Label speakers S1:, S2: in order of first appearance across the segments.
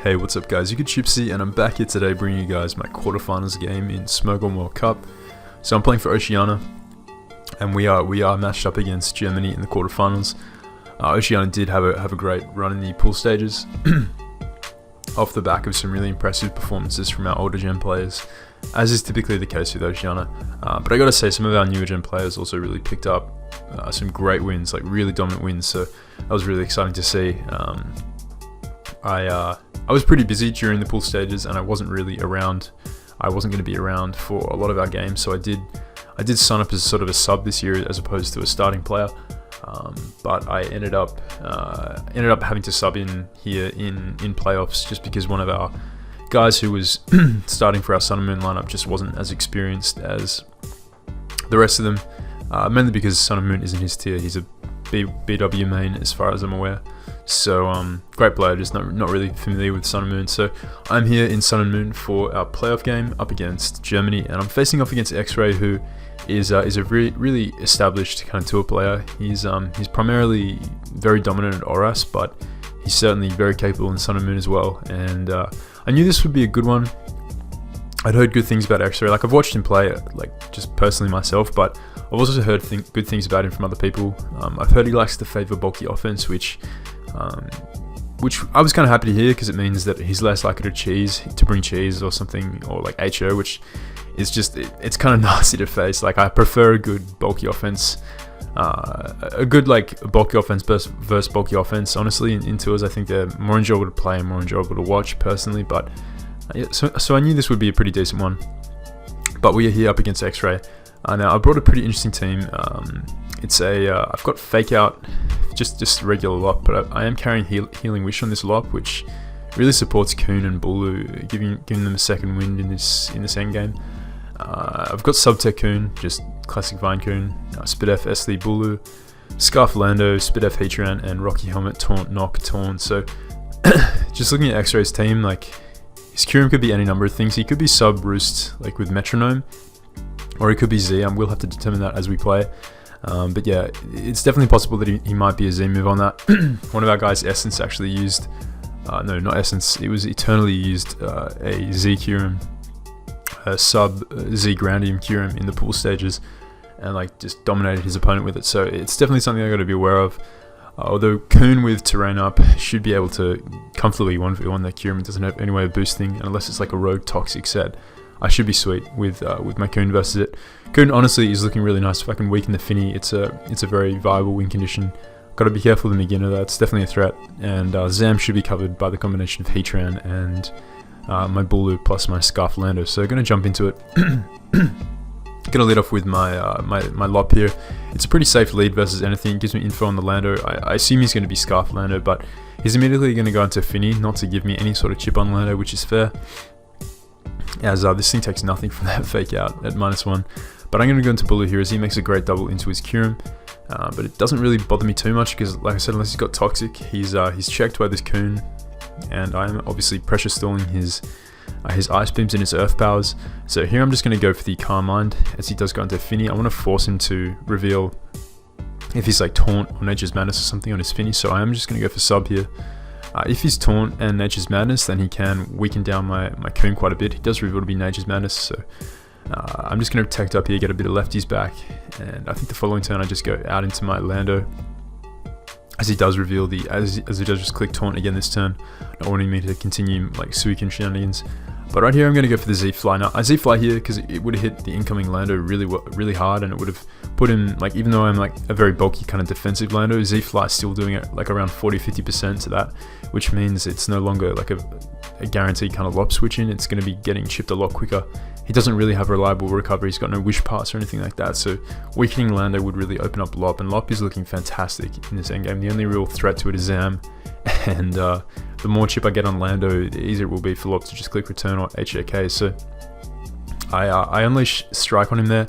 S1: Hey, what's up guys, you can Gypsy and I'm back here today bringing you guys my quarterfinals game in Smogon World Cup. So I'm playing for Oceania and we are matched up against Germany in the quarterfinals. Oceania did have a great run in the pool stages off the back of some really impressive performances from our older gen players, as is typically the case with Oceania. But I gotta say, some of our newer gen players also really picked up some great wins, like really dominant wins, so that was really exciting to see. I was pretty busy during the pool stages and I wasn't really around. I wasn't going to be around for a lot of our games, so I did sign up as sort of a sub this year as opposed to a starting player. But I ended up having to sub in here in playoffs just because one of our guys who was starting for our Sun and Moon lineup just wasn't as experienced as the rest of them. Mainly because Sun and Moon isn't his tier. He's a BW main as far as I'm aware. So great player, just not really familiar with Sun and Moon. So I'm here in Sun and Moon for our playoff game up against Germany, and I'm facing off against xray, who is a really established kind of tour player. He's primarily very dominant at Oras, but he's certainly very capable in Sun and Moon as well. And I knew this would be a good one. I'd heard good things about xray. Like, I've watched him play, like, just personally myself, but I've also heard good things about him from other people. I've heard he likes to favor bulky offense, which I was kind of happy to hear, because it means that he's less likely to bring cheese or something, or like HO, which is just, it's kind of nasty to face. Like, I prefer a good bulky offense, a good like bulky offense versus bulky offense. Honestly, in tours, I think they're more enjoyable to play and more enjoyable to watch personally. But yeah, so I knew this would be a pretty decent one. But we are here up against xray. Now I brought a pretty interesting team. It's I've got Fake Out, just regular lop, but I am carrying Healing Wish on this lop, which really supports Kuhn and Bulu, giving them a second wind in this end game. I've got Subtech Kuhn, just classic Vine Kuhn, Spit F Esli Bulu, Scarf Lando, Spit F Heatran, and Rocky Helmet Taunt Knock Taunt. So just looking at xray's team, like, his Kyurem could be any number of things. He could be sub Roost, like with Metronome, or he could be Z. We'll have to determine that as we play. But yeah, it's definitely possible that he might be a Z move on that. One of our guys, Essence, actually used, no, not Essence, it was Eternally used a Z Kyurem, a sub Z Grandium Kyurem in the pool stages, and like just dominated his opponent with it. So it's definitely something I got to be aware of. Although Kuhn with terrain up should be able to comfortably 1v1 that Kyurem. It doesn't have any way of boosting, unless it's like a rogue toxic set. I should be sweet with my Kuhn versus it. Kuhn honestly is looking really nice. If I can weaken the Finny, it's a very viable win condition. Got to be careful of the Beginner, that's definitely a threat. And Zam should be covered by the combination of Heatran and my Bulu plus my Scarf Lando. So going to jump into it. Gonna lead off with my Lop here. It's a pretty safe lead versus anything. It gives me info on the Lando. I assume he's going to be Scarf Lando, but he's immediately going to go into Finny, not to give me any sort of chip on Lando, which is fair, as this thing takes nothing from that Fake Out at -1. But I'm going to go into Bulu here, as he makes a great double into his Kyurem. But it doesn't really bother me too much, because like I said, unless he's got Toxic, he's checked by this Kuhn, and I'm obviously pressure stalling his Ice Beams and his Earth Powers. So here I'm just going to go for the Calm Mind, as he does go into Finny. I want to force him to reveal if he's like Taunt or Nature's Madness or something on his Finny, so I am just going to go for sub here. If he's Taunt and Nature's Madness, then he can weaken down my Kuhn quite a bit. He does reveal to be Nature's Madness, so I'm just going to protect up here, get a bit of lefties back, and I think the following turn I just go out into my Lando, as he does reveal as he does just click Taunt again this turn, not wanting me to continue like Suikin shenanigans. But right here I'm going to go for the Z-Fly. Now I Z-Fly here because it would have hit the incoming Lando really hard, and it would have put him, like, even though I'm like a very bulky kind of defensive Lando, Z-Fly is still doing it like around 40-50% to that, which means it's no longer like a guaranteed kind of lop switching. It's going to be getting chipped a lot quicker. He doesn't really have reliable recovery. He's got no wish pass or anything like that, so weakening Lando would really open up Lop, and Lop is looking fantastic in this endgame. The only real threat to it is Zam, and the more chip I get on Lando, the easier it will be for Lop to just click return or HAK. So I unleash Strike on him there.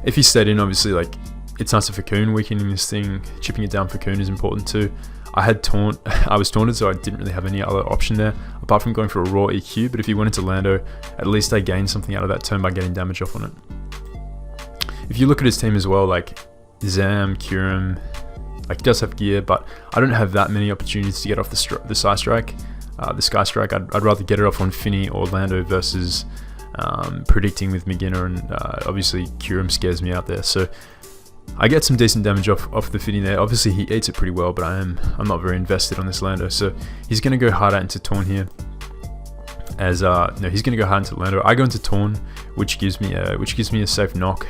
S1: If he stayed in, obviously, like, it's nicer for Kuhn. Weakening this thing, chipping it down for Kuhn is important too. I had Taunt, I was taunted, so I didn't really have any other option there, apart from going for a raw EQ, but if he went into Lando, at least I gained something out of that turn by getting damage off on it. If you look at his team as well, like Zam, Kyurem, like, he does have gear, but I don't have that many opportunities to get off the Side Strike. the Sky Strike. I'd rather get it off on Finny or Lando versus predicting with Magina, and obviously Kyurem scares me out there. So I get some decent damage off the Finny there. Obviously he eats it pretty well, but I'm not very invested on this Lando. So he's going to go hard out into Taunt here. He's going to go hard into Lando. I go into Taunt, which gives me a safe knock,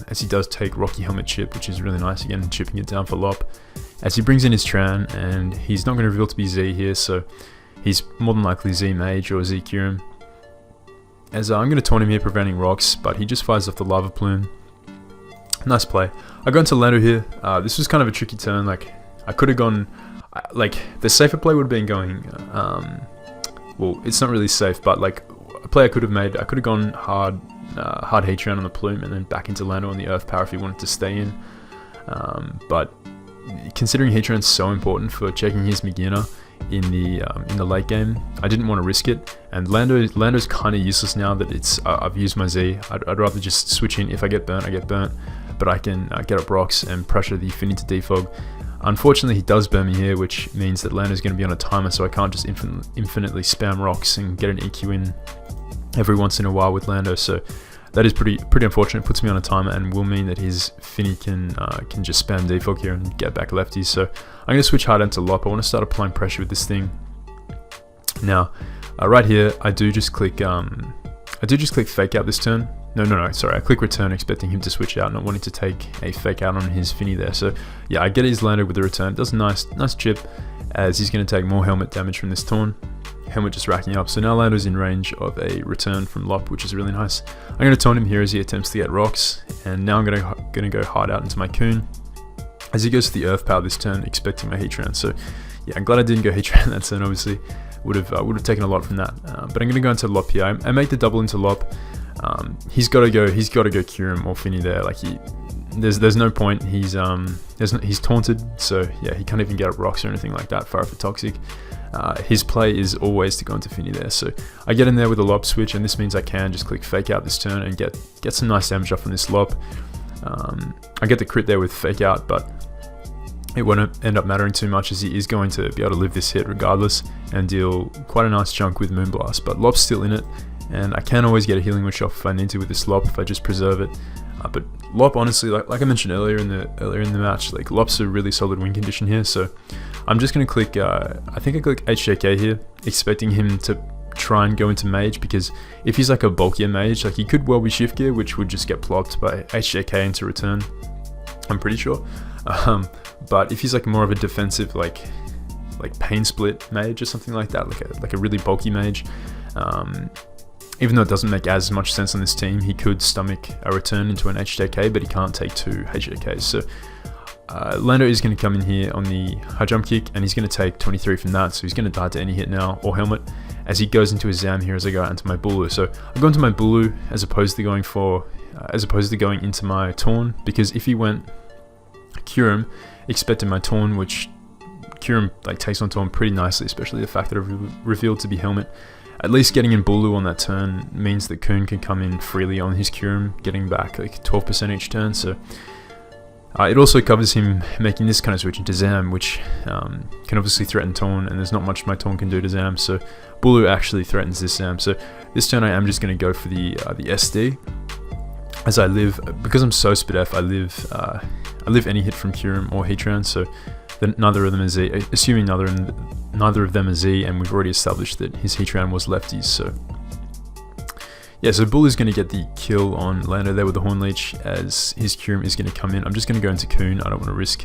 S1: as he does take Rocky Helmet chip, which is really nice. Again, chipping it down for Lop, as he brings in his Tran, and he's not going to reveal to be Z here, so he's more than likely Z Mage or Z Kyurem. As I'm going to Taunt him here, preventing rocks, but he just fires off the Lava Plume. Nice play. I go into Lando here. This was kind of a tricky turn. Like, I could have gone, like, the safer play would have been going, well, it's not really safe, but like a play I could have made, I could have gone hard Heatran on the Plume and then back into Lando on the Earth Power if he wanted to stay in. But considering Heatran's so important for checking his Magina in the late game, I didn't want to risk it. And Lando's kind of useless now that I've used my Z. I'd rather just switch in. If I get burnt, I get burnt, but I can get up rocks and pressure the Finny to defog. Unfortunately, he does burn me here, which means that Lando's going to be on a timer, so I can't just infinitely spam rocks and get an EQ in every once in a while with Lando. So that is pretty unfortunate. It puts me on a timer and will mean that his Finny can just spam defog here and get back lefties. So I'm going to switch hard into Lop. I want to start applying pressure with this thing. Now, right here, I do just click fake out this turn. No, sorry, I click return expecting him to switch out, not wanting to take a fake out on his Finny there. So yeah, I get his Lando with the return. It does a nice chip, as he's going to take more helmet damage from this Taunt. Helmet just racking up. So now Lando's in range of a return from Lop, which is really nice. I'm going to Taunt him here as he attempts to get rocks, and now I'm going to go hard out into my Coon as he goes to the Earth Power this turn, expecting my Heatran. So yeah, I'm glad I didn't go Heatran that turn. Obviously, would have taken a lot from that. But I'm going to go into Lop here. I make the double into Lop. He's got to go Kyurem or Finny there. Like there's no point. He's taunted, so yeah, he can't even get up rocks or anything like that. Fire for Toxic. His play is always to go into Finny there. So I get in there with a Lop switch, and this means I can just click fake out this turn and get some nice damage off on this Lop. I get the crit there with fake out, but it won't end up mattering too much, as he is going to be able to live this hit regardless and deal quite a nice chunk with Moonblast. But Lop's still in it, and I can always get a healing witch off if I need to with this Lop if I just preserve it. But Lop, honestly, like I mentioned earlier in the match, like Lop's a really solid win condition here. So I'm just gonna click. I think I click HJK here, expecting him to try and go into Mage, because if he's like a bulkier Mage, like he could well be Shift Gear, which would just get plopped by HJK into return. I'm pretty sure. But if he's like more of a defensive, like Pain Split Mage or something like that, like a really bulky Mage. Even though it doesn't make as much sense on this team, he could stomach a return into an HJK, but he can't take 2 HJKs. So Lando is going to come in here on the high jump kick, and he's going to take 23 from that, so he's going to die to any hit now, or helmet, as he goes into his Zam here as I go out into my Bulu. So I go into my Bulu as opposed to going into my Taunt, because if he went Kyurem, expecting my Taunt, which Kyurem like takes on Taunt pretty nicely, especially the fact that it revealed to be helmet. At least getting in Bulu on that turn means that Coon can come in freely on his Kyurem, getting back like 12% each turn. So it also covers him making this kind of switch into Zam, which can obviously threaten Taunt, and there's not much my Taunt can do to Zam. So Bulu actually threatens this Zam. So this turn I am just going to go for the SD, as I live, because I'm so spit F, I live any hit from Kyurem or Heatran. So neither of them is Z, assuming neither of them is Z, and we've already established that his Heatran was lefties. So yeah, so Bull is going to get the kill on Lando there with the Horn Leech, as his Kyurem is going to come in. I'm just going to go into Coon. I don't want to risk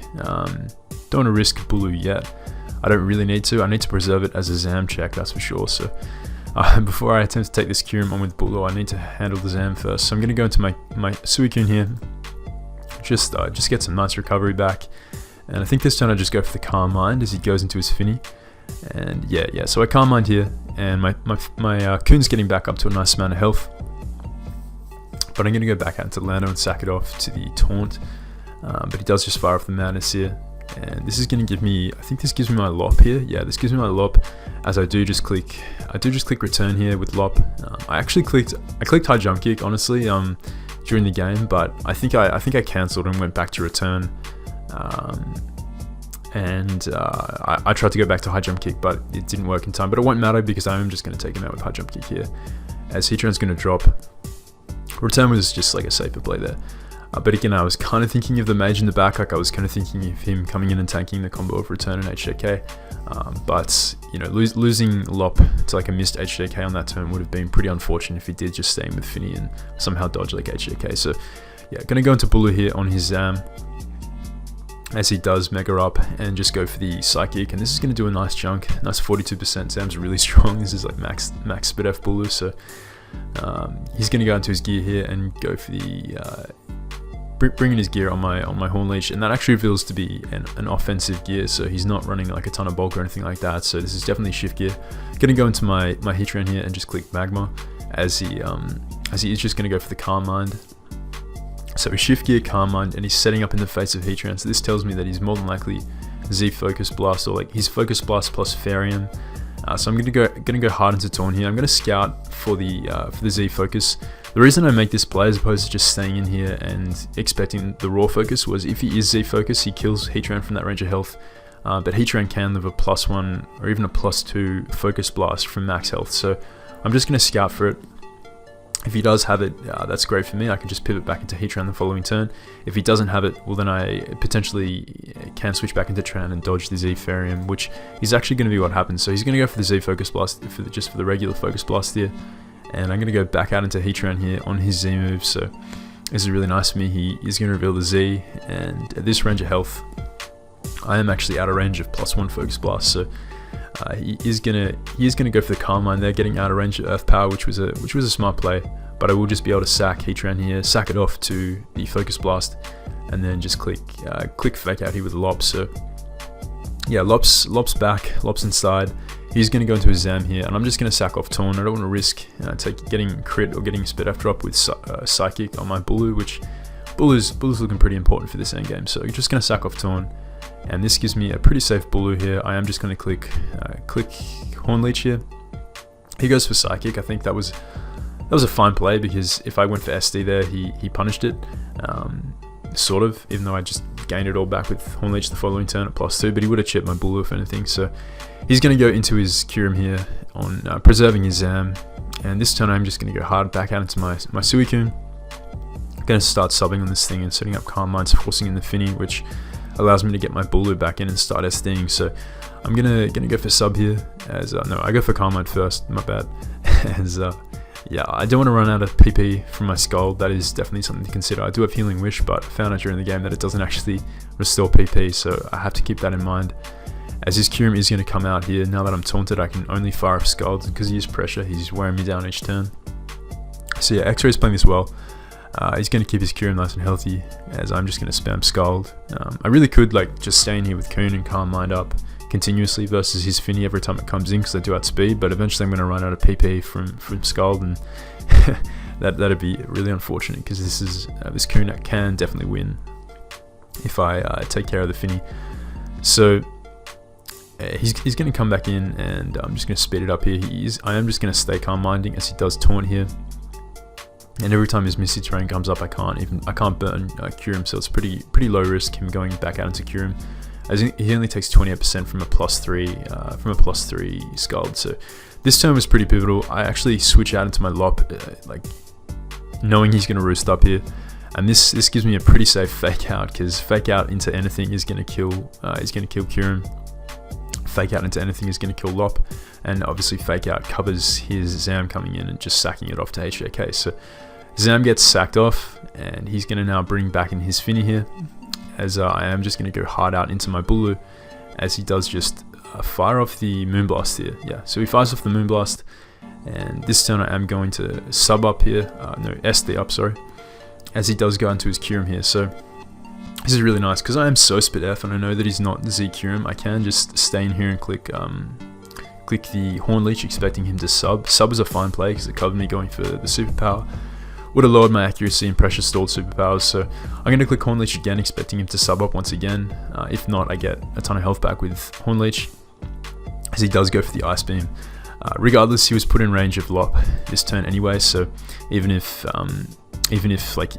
S1: Bulu yet. I don't really need to. I need to preserve it as a Zam check, that's for sure. So before I attempt to take this Kyurem on with Bulu, I need to handle the Zam first. So I'm going to go into my Suicune here, just get some nice recovery back. And I think this turn I just go for the Calm Mind as he goes into his Finny. And yeah, so I Calm Mind here, and my Coon's getting back up to a nice amount of health. But I'm going to go back out into Lando and sack it off to the Taunt. But he does just fire off the Madness here. And this is going to give me, I think this gives me my Lop here. Yeah, this gives me my Lop, as I do just click return here with Lop. I clicked high jump kick, honestly, during the game, but I think I cancelled and went back to return. and I tried to go back to high jump kick, but it didn't work in time. But it won't matter because I am just going to take him out with high jump kick here, as Heatran's going to drop. Return was just like a safer play there. But again, I was kind of thinking of the mage in the back, like I was kind of thinking of him coming in and tanking the combo of return and HJK. But you know, losing Lop to like a missed HJK on that turn would have been pretty unfortunate if he did just stay in with Finny and somehow dodge like HJK. So yeah, gonna go into Bulu here on his Zam, as he does mega up and just go for the psychic, and this is gonna do a nice chunk, nice 42%. Zam's really strong. This is like max speed F Bulu, so he's gonna go into his gear here and go for the bringing his gear on my Horn Leech, and that actually reveals to be an offensive gear, so he's not running like a ton of bulk or anything like that. So this is definitely shift gear. Gonna go into my Heatran here and just click Magma, as he is just gonna go for the Calm Mind. So shift gear, Calm Mind, and he's setting up in the face of Heatran. So this tells me that he's more than likely Z Focus Blast, or like his Focus Blast plus Farium. So I'm gonna go hard into Taunt here. I'm gonna scout for the Z Focus. The reason I make this play as opposed to just staying in here and expecting the raw focus was if he is Z Focus, he kills Heatran from that range of health. But Heatran can live a +1 or even a +2 Focus Blast from max health. So I'm just gonna scout for it. If he does have it, that's great for me. I can just pivot back into Heatran the following turn. If he doesn't have it, well then I potentially can switch back into Tran and dodge the Z Farium, which is actually going to be what happens. So he's going to go for the Z Focus Blast, just for the regular Focus Blast here. And I'm going to go back out into Heatran here on his Z move. So this is really nice for me. He is going to reveal the Z, and at this range of health, I am actually out of range of +1 Focus Blast. So he is gonna go for the Calm Mind there, getting out of range of Earth Power, which was a smart play. But I will just be able to sack Heatran here, sack it off to the Focus Blast, and then just click Fake Out here with Lop. So yeah, Lop's back, Lop's inside. He's going to go into his Zam here, and I'm just going to sack off Taunt. I don't want to risk getting crit or getting Spit F drop with Psychic on my Bulu, which Bulu's looking pretty important for this endgame. So you're just going to sack off Taunt, and this gives me a pretty safe Bulu here. I am just going to click Horn Leech here. He goes for Psychic. I think that was a fine play, because if I went for SD there, he punished it, sort of, even though I just gained it all back with Horn Leech the following turn at +2, but he would have chipped my Bulu if anything. So he's going to go into his Kyurem here on preserving his Zam, and this turn I'm just going to go hard back out into my Suicune. I'm going to start subbing on this thing and setting up Calm Minds, forcing in the Finny, which allows me to get my Bulu back in and start SDing. So I'm gonna go for sub here, as no, I go for Calm Mind first, my bad. As yeah, I don't want to run out of PP from my Skull. That is definitely something to consider. I do have Healing Wish, but I found out during the game that it doesn't actually restore PP, so I have to keep that in mind. As his Kyurem is going to come out here, now that I'm taunted, I can only fire off Scald because he is pressure. He's wearing me down each turn. So yeah, X-Ray's playing this well. He's going to keep his Kyurem nice and healthy, as I'm just going to spam Scald. I really could like just stay in here with Kun and Calm Mind up continuously versus his Finny every time it comes in, because I do outspeed, but eventually I'm going to run out of PP from Scald, and that'd be really unfortunate, because this Kun can definitely win if I take care of the Finny. So he's going to come back in, and I'm just going to speed it up here. I am just going to stay Calm Minding as he does Taunt here, and every time his Misty Terrain comes up, I can't burn Kyurem, so it's pretty low risk him going back out into Kyurem, as he only takes 28% from a +3 Scald. So this turn was pretty pivotal. I actually switch out into my Lop, like knowing he's going to roost up here, and this gives me a pretty safe Fake Out, because Fake Out into anything is going to kill Kyurem. Fake Out into anything is going to kill Lop, and obviously Fake Out covers his Zam coming in and just sacking it off to HJK. So Zam gets sacked off, and he's going to now bring back in his Finny here, as I am just going to go hard out into my Bulu, as he does just fire off the Moonblast here. Yeah, so he fires off the Moonblast, and this turn I am going to sub up here, no, SD up, sorry, as he does go into his Kyurem here. So this is really nice, because I am so Spit F, and I know that he's not the Z Kyurem. I can just stay in here and click the Horn Leech, expecting him to sub. Sub is a fine play, because it covered me going for the Superpower. Would have lowered my accuracy and pressure stalled Superpowers, so I'm going to click Horn Leech again, expecting him to sub up once again. If not, I get a ton of health back with Horn Leech, as he does go for the Ice Beam. Regardless, he was put in range of Lop this turn anyway, so even if like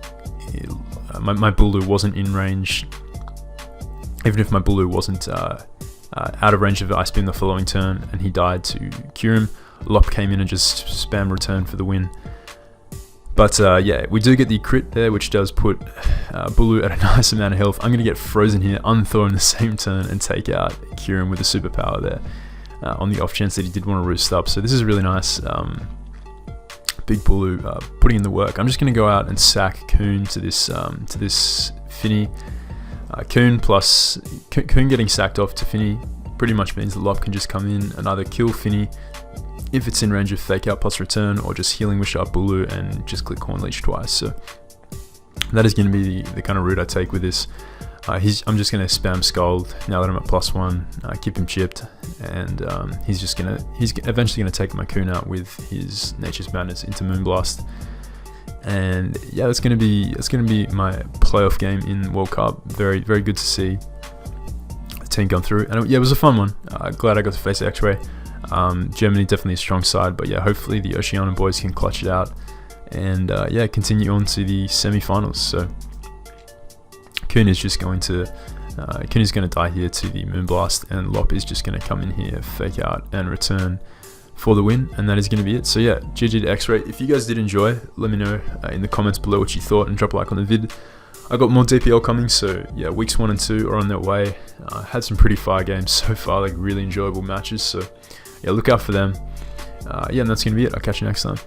S1: my Bulu wasn't in range even if my Blue wasn't out of range of Ice Beam the following turn and he died to cure him, Lop came in and just spam return for the win. But yeah, we do get the crit there, which does put Bulu at a nice amount of health. I'm going to get frozen here, unthaw in the same turn, and take out Kieran with the superpower there, on the off chance that he did want to roost up. So this is really nice. Big Bulu putting in the work. I'm just going to go out and sack Coon to this Finny. Coon getting sacked off to Finny pretty much means the Lop can just come in and either kill Finny if it's in range of Fake Out plus Return, or just Healing Wish up Bulu and just click Horn Leech twice. So that is going to be the kind of route I take with this. I'm just going to spam Scald now that I'm at +1, keep him chipped, and he's eventually going to take my Coon out with his Nature's Madness into Moonblast. And yeah, that's going to be my playoff game in World Cup. Very, very good to see the team gone through, and yeah, it was a fun one. Glad I got to face X-Ray. Germany definitely a strong side, but yeah, hopefully the Oceania boys can clutch it out and yeah, continue on to the semi-finals. So Kuhn is just going to die here to the Moonblast, and Lop is just going to come in here, Fake Out and return for the win, and that is going to be it. So yeah, GG to X-Ray. If you guys did enjoy, let me know in the comments below what you thought, and drop a like on the vid. I got more DPL coming, so yeah, weeks 1 and 2 are on their way. Had some pretty fire games so far, like really enjoyable matches, so yeah, look out for them. Yeah, and that's going to be it. I'll catch you next time.